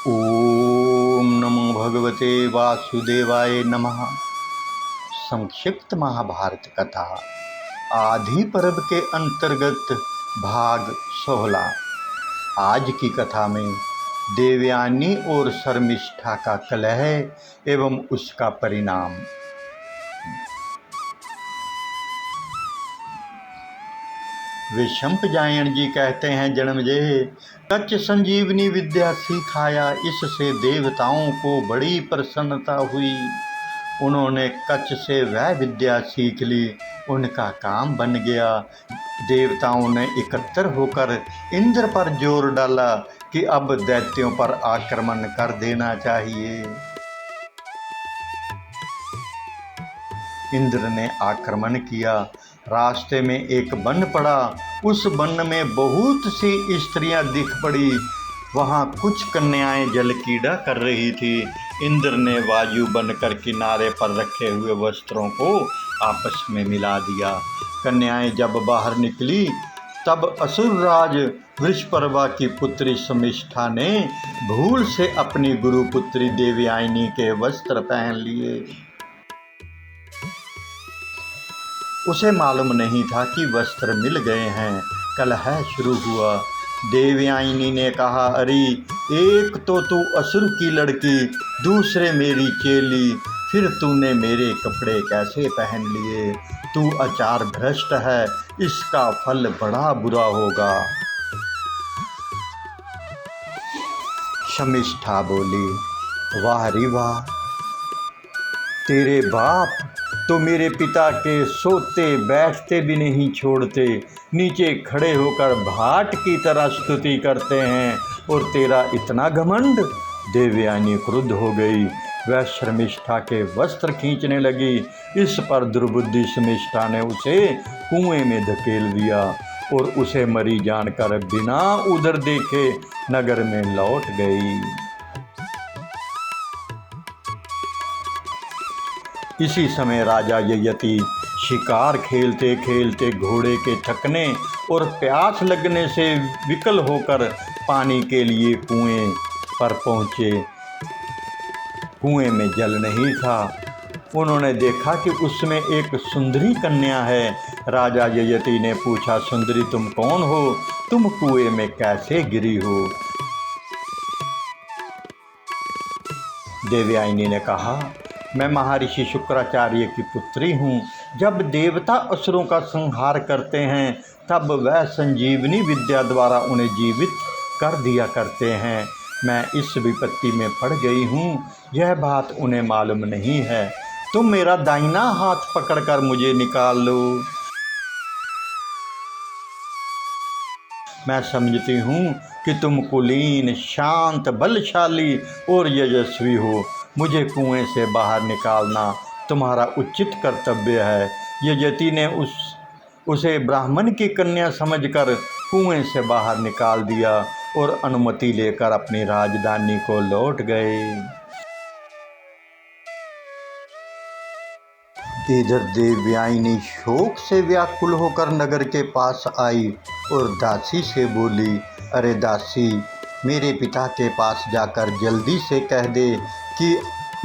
ओम नमो भगवते वासुदेवाय नमः। संक्षिप्त महाभारत कथा आदि पर्व के अंतर्गत भाग 16। आज की कथा में देवयानी और शर्मिष्ठा का कलह एवं उसका परिणाम। विशंपजायण जी कहते हैं, जन्मजय कच्च संजीवनी विद्या सिखाया, इससे देवताओं को बड़ी प्रसन्नता हुई। उन्होंने कच्च से वह विद्या सीख ली, उनका काम बन गया। देवताओं ने एकत्र होकर इंद्र पर जोर डाला कि अब दैत्यों पर आक्रमण कर देना चाहिए। इंद्र ने आक्रमण किया। रास्ते में एक वन पड़ा, उस वन में बहुत सी स्त्रियां दिख पड़ी। वहां कुछ कन्याएं जल क्रीड़ा कर रही थी। इंद्र ने वायु बनकर किनारे पर रखे हुए वस्त्रों को आपस में मिला दिया। कन्याएं जब बाहर निकली तब असुरराज वृषपर्वा की पुत्री शर्मिष्ठा ने भूल से अपनी गुरुपुत्री देवयानी के वस्त्र पहन लिए। उसे मालूम नहीं था कि वस्त्र मिल गए हैं। कलह शुरू हुआ। देवयानी ने कहा, अरे एक तो तू असुर की लड़की, दूसरे मेरी चेली, फिर तूने मेरे कपड़े कैसे पहन लिए? तू आचार भ्रष्ट है, इसका फल बड़ा बुरा होगा। शर्मिष्ठा बोली, वाह रे वाह, तेरे बाप तो मेरे पिता के सोते बैठते भी नहीं छोड़ते, नीचे खड़े होकर भाट की तरह स्तुति करते हैं, और तेरा इतना घमंड। देवयानी क्रुद्ध हो गई। वह शर्मिष्ठा के वस्त्र खींचने लगी। इस पर दुर्बुद्धि शर्मिष्ठा ने उसे कुएं में धकेल दिया और उसे मरी जानकर बिना उधर देखे नगर में लौट गई। इसी समय राजा ययति शिकार खेलते खेलते घोड़े के थकने और प्यास लगने से विकल होकर पानी के लिए कुएं पर पहुँचे। कुएं में जल नहीं था। उन्होंने देखा कि उसमें एक सुंदरी कन्या है। राजा ययति ने पूछा, सुंदरी तुम कौन हो? तुम कुएं में कैसे गिरी हो? देवयानी ने कहा, मैं महर्षि शुक्राचार्य की पुत्री हूँ। जब देवता असुरों का संहार करते हैं तब वह संजीवनी विद्या द्वारा उन्हें जीवित कर दिया करते हैं। मैं इस विपत्ति में पड़ गई हूँ, यह बात उन्हें मालूम नहीं है। तुम मेरा दाहिना हाथ पकड़कर मुझे निकाल लो। मैं समझती हूँ कि तुम कुलीन, शांत, बलशाली और यशस्वी हो। मुझे कुएं से बाहर निकालना तुम्हारा उचित कर्तव्य है। यजति ने उसे ब्राह्मण की कन्या समझकर कुएं से बाहर निकाल दिया और अनुमति लेकर अपनी राजधानी को लौट गए। इधर देवयानी शोक से व्याकुल होकर नगर के पास आई और दासी से बोली, अरे दासी, मेरे पिता के पास जाकर जल्दी से कह दे कि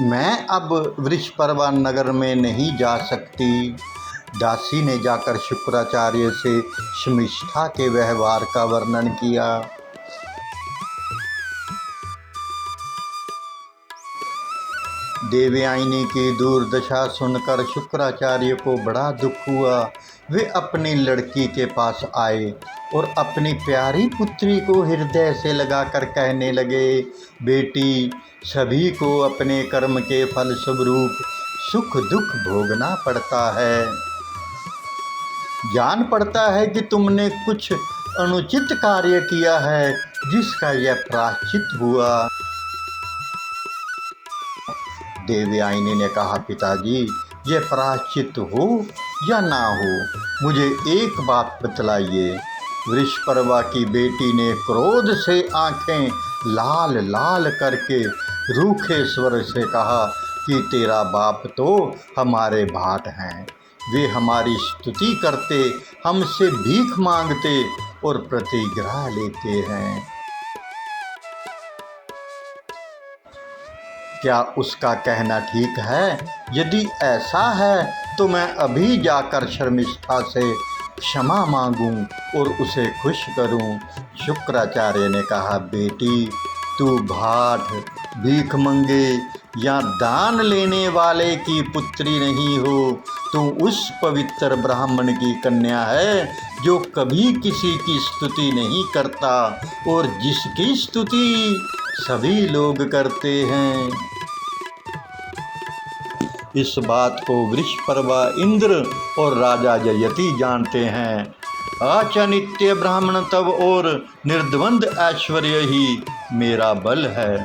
मैं अब वृषपर्वा नगर में नहीं जा सकती। दासी ने जाकर शुक्राचार्य से शर्मिष्ठा के व्यवहार का वर्णन किया। देवयानी की दुर्दशा सुनकर शुक्राचार्य को बड़ा दुख हुआ। वे अपनी लड़की के पास आए और अपनी प्यारी पुत्री को हृदय से लगाकर कहने लगे, बेटी, सभी को अपने कर्म के फल स्वरूप सुख दुख भोगना पड़ता है। जान पड़ता है कि तुमने कुछ अनुचित कार्य किया है जिसका यह प्रायश्चित हुआ। देवयानी ने कहा, पिताजी, ये प्रायश्चित हो या ना हो, मुझे एक बात बतलाइए। वृषपर्वा की बेटी ने क्रोध से आंखें लाल लाल करके रूखे स्वर से कहा कि तेरा बाप तो हमारे भाट हैं। वे हमारी स्तुति करते, हमसे भीख मांगते और प्रतिग्रह लेते हैं। क्या उसका कहना ठीक है? यदि ऐसा है तो मैं अभी जाकर शर्मिष्ठा से क्षमा मांगूं और उसे खुश करूं। शुक्राचार्य ने कहा, बेटी, तू भाट, भीख मंगे या दान लेने वाले की पुत्री नहीं हो। तू उस पवित्र ब्राह्मण की कन्या है जो कभी किसी की स्तुति नहीं करता और जिसकी स्तुति सभी लोग करते हैं। इस बात को वृषपर्वा इंद्र और राजा जयति जानते हैं। अचनित्य ब्राह्मण तब और निर्द्वंद ऐश्वर्य ही मेरा बल है।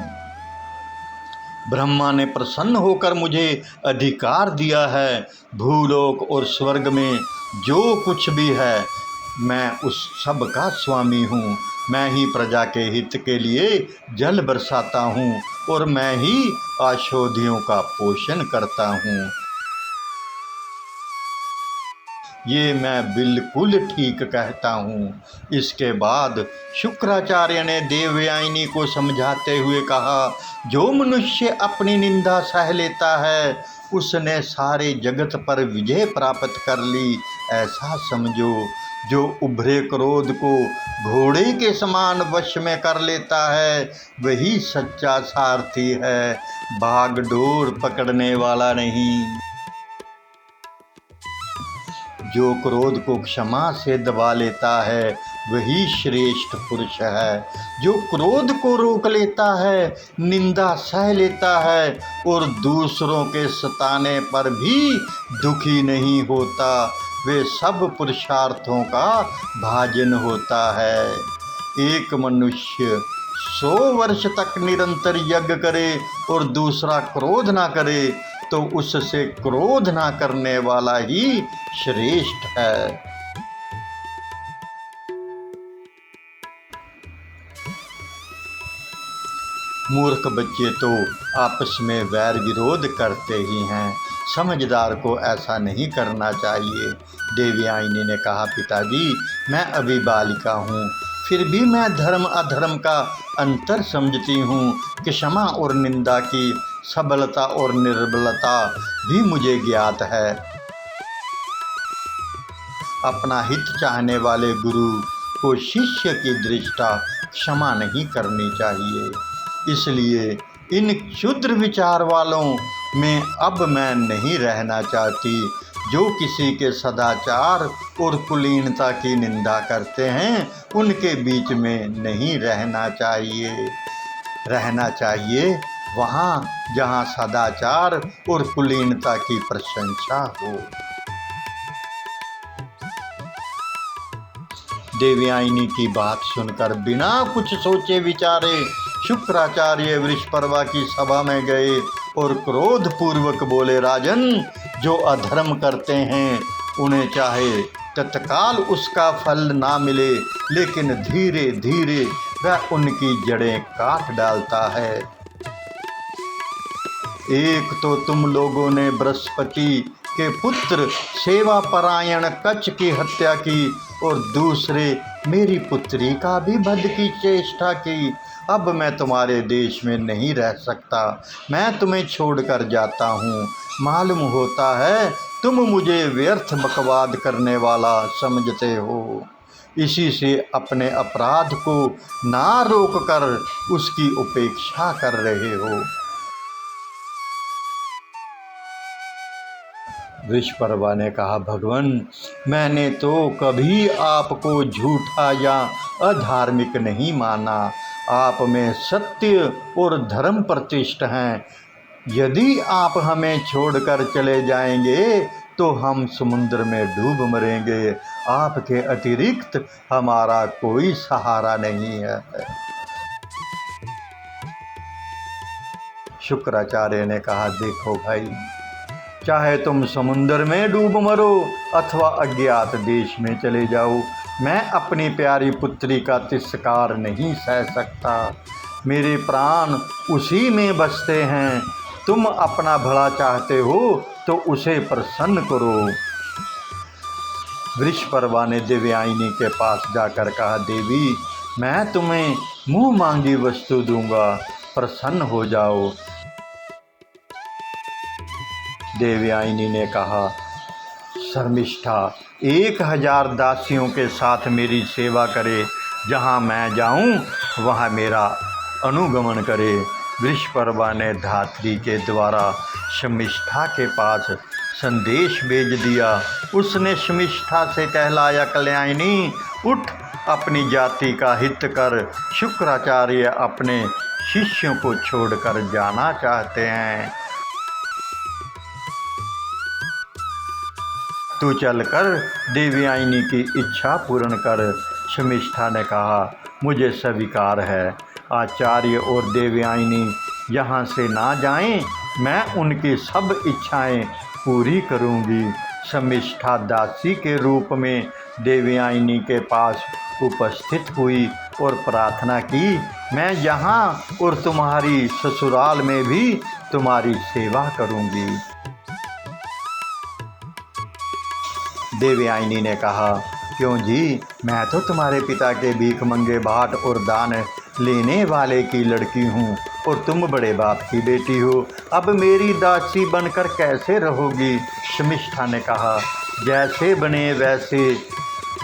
ब्रह्मा ने प्रसन्न होकर मुझे अधिकार दिया है। भूलोक और स्वर्ग में जो कुछ भी है मैं उस सब का स्वामी हूँ। मैं ही प्रजा के हित के लिए जल बरसाता हूँ और मैं ही औषधियों का पोषण करता हूँ। ये मैं बिल्कुल ठीक कहता हूँ। इसके बाद शुक्राचार्य ने देवयानी को समझाते हुए कहा, जो मनुष्य अपनी निंदा सह लेता है उसने सारे जगत पर विजय प्राप्त कर ली, ऐसा समझो। जो उभरे क्रोध को घोड़े के समान वश में कर लेता है वही सच्चा सारथी है, भागडोर पकड़ने वाला नहीं। जो क्रोध को क्षमा से दबा लेता है वही श्रेष्ठ पुरुष है। जो क्रोध को रोक लेता है, निंदा सह लेता है और दूसरों के सताने पर भी दुखी नहीं होता, वे सब पुरुषार्थों का भाजन होता है। एक मनुष्य 100 वर्ष तक निरंतर यज्ञ करे और दूसरा क्रोध ना करे तो उससे क्रोध ना करने वाला ही श्रेष्ठ है। मूर्ख बच्चे तो आपस में वैर विरोध करते ही हैं, समझदार को ऐसा नहीं करना चाहिए। देवयानी ने कहा, पिताजी, मैं अभी बालिका हूँ, फिर भी मैं धर्म अधर्म का अंतर समझती हूँ कि क्षमा और निंदा की सबलता और निर्बलता भी मुझे ज्ञात है। अपना हित चाहने वाले गुरु को शिष्य की दृष्टा क्षमा नहीं करनी चाहिए। इसलिए इन क्षुद्र विचार वालों में अब मैं नहीं रहना चाहती, जो किसी के सदाचार और कुलीनता की निंदा करते हैं उनके बीच में नहीं रहना चाहिए। रहना चाहिए वहाँ जहाँ सदाचार और कुलीनता की प्रशंसा हो। देवयानी की बात सुनकर बिना कुछ सोचे विचारे शुक्राचार्य वृषपर्वा की सभा में गए और क्रोध पूर्वक बोले, राजन, जो अधर्म करते हैं उन्हें चाहे तत्काल उसका फल ना मिले, लेकिन धीरे धीरे वह उनकी जड़ें काट डालता है। एक तो तुम लोगों ने बृहस्पति के पुत्र सेवापरायण कच्छ की हत्या की और दूसरे मेरी पुत्री का भी वध की चेष्टा की। अब मैं तुम्हारे देश में नहीं रह सकता, मैं तुम्हें छोड़कर जाता हूँ। मालूम होता है तुम मुझे व्यर्थ बकवाद करने वाला समझते हो, इसी से अपने अपराध को ना रोककर उसकी उपेक्षा कर रहे हो। वृषपर्वा ने कहा, भगवान, मैंने तो कभी आपको झूठा या अधार्मिक नहीं माना। आप में सत्य और धर्म प्रतिष्ठ हैं। यदि आप हमें छोड़कर चले जाएंगे तो हम समुद्र में डूब मरेंगे। आपके अतिरिक्त हमारा कोई सहारा नहीं है। शुक्राचार्य ने कहा, देखो भाई, चाहे तुम समुद्र में डूब मरो अथवा अज्ञात देश में चले जाओ, मैं अपनी प्यारी पुत्री का तिरस्कार नहीं सह सकता। मेरे प्राण उसी में बसते हैं। तुम अपना भला चाहते हो तो उसे प्रसन्न करो। वृषपर्वा ने देवयानी के पास जाकर कहा, देवी, मैं तुम्हें मुँह मांगी वस्तु दूंगा, प्रसन्न हो जाओ। देवयानी ने कहा, शर्मिष्ठा 1000 दासियों के साथ मेरी सेवा करे, जहाँ मैं जाऊँ वहाँ मेरा अनुगमन करे। वृषपर्वा ने धात्री के द्वारा शर्मिष्ठा के पास संदेश भेज दिया। उसने शर्मिष्ठा से कहलाया, कल्याणी उठ, अपनी जाति का हित कर। शुक्राचार्य अपने शिष्यों को छोड़कर जाना चाहते हैं, तू चलकर देवयानी की इच्छा पूर्ण कर। शर्मिष्ठा ने कहा, मुझे स्वीकार है। आचार्य और देवयानी यहाँ से ना जाएं, मैं उनकी सब इच्छाएं पूरी करूँगी। शर्मिष्ठा दासी के रूप में देवयानी के पास उपस्थित हुई और प्रार्थना की, मैं यहाँ और तुम्हारी ससुराल में भी तुम्हारी सेवा करूँगी। देवयानी ने कहा, क्यों जी, मैं तो तुम्हारे पिता के भीख मंगे भाट और दान लेने वाले की लड़की हूँ और तुम बड़े बाप की बेटी हो, अब मेरी दासी बनकर कैसे रहोगी। शर्मिष्ठा ने कहा, जैसे बने वैसे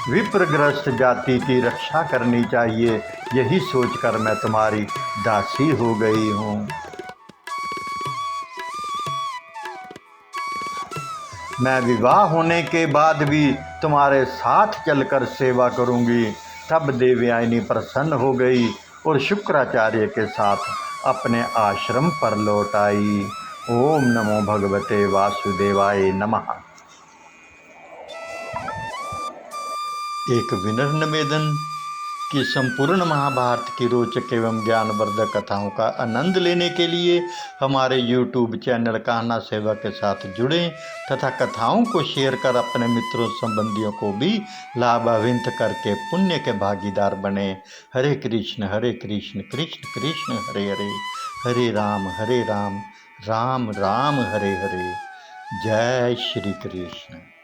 विप्रग्रस्त जाति की रक्षा करनी चाहिए, यही सोचकर मैं तुम्हारी दासी हो गई हूँ। मैं विवाह होने के बाद भी तुम्हारे साथ चलकर सेवा करूँगी। तब देवयानी प्रसन्न हो गई और शुक्राचार्य के साथ अपने आश्रम पर लौट आई। ओम नमो भगवते वासुदेवाय नमः। एक विनम्र निवेदन कि संपूर्ण महाभारत की रोचक एवं ज्ञानवर्धक कथाओं का आनंद लेने के लिए हमारे YouTube चैनल कान्हा सेवा के साथ जुड़ें तथा कथाओं को शेयर कर अपने मित्रों संबंधियों को भी लाभान्वित करके पुण्य के भागीदार बने। हरे कृष्ण कृष्ण कृष्ण हरे हरे, हरे राम राम राम हरे हरे। जय श्री कृष्ण।